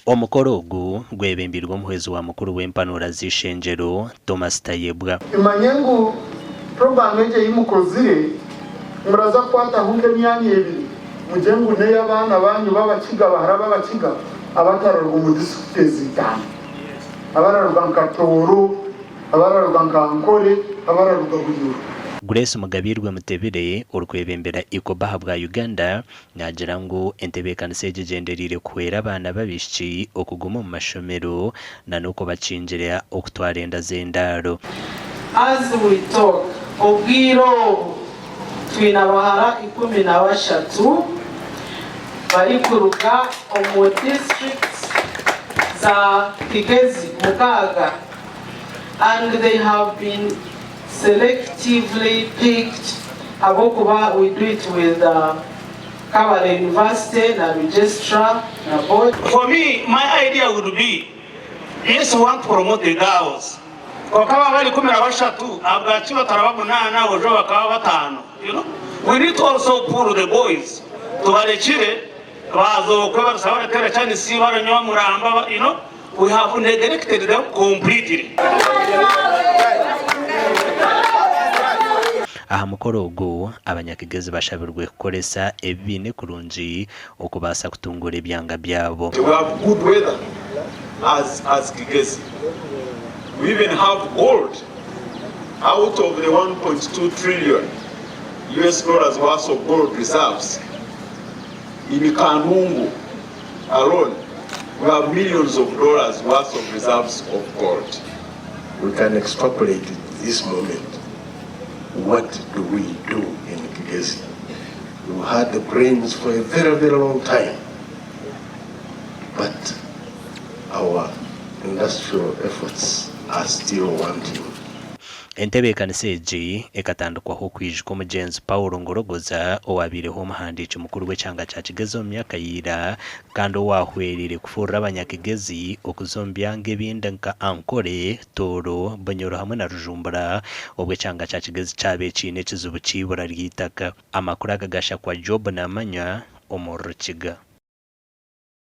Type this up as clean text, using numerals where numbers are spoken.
Omukoro ogu gwebembirwe omuhwezi wa mukuru w'empanura z'ishengyero Thomas Tayebwa. Imanyengu program eje yimukozire muraza kwataho nk'emyanya ebiri mujengu neyo abaana banyu b'abakiga bahara b'abakiga abatararwa mu district zitanu abararwa nka Toro abararwa nka Nkore abararwa Buyuru. Grace Mugabirwe Mutebere urukwebembera ICOB habwa Uganda nagira ngo entebeekanisa ejejenderire kwera abana babishiki okuguma mu mashomero na nuko bacinjira okutwara enda z'endaro. As we talk obwiro twina bahara 13 bari kuruga omu districts za Kigezi Mukaga, and they have been selectively picked. We do it with Kabale University, the registrar, the board. For me, my idea would be, yes, we want to promote the girls. You know, we need to also pull the boys to you know, we have neglected them completely. Aha mukoro ogu abanyakigezi bashabirwe kukoresa ebine kurungi okubasa kutungura ebyanga byabo. We have good weather as Kigezi. We even have gold out of the 1.2 trillion US dollars worth of gold reserves. In Kanungu alone, we have millions of dollars worth of reserves of gold. We can extrapolate this moment. What do we do in Kigezi? We had the brains for a very, very long time, but our industrial efforts are still wanting. Entebeekanisa egi ekatandikwaho kwijjuka omugenzi Paul Ngorogoza owabireho omuhandiiki mukuru w'ekyanga kya Kigezi omu myaka yiira kandi owahwerire kufuurira abanyakigezi okuza omu byanga ebindi nka Ankore, Toro, Bonyoro hamwe na Rujumbura obwo ekyanga kya Kigezi kyaba kiine ekizibu cy'ibura ry'itaka. Amakuru agagasha kwa Job n'amanya omu Rukiga.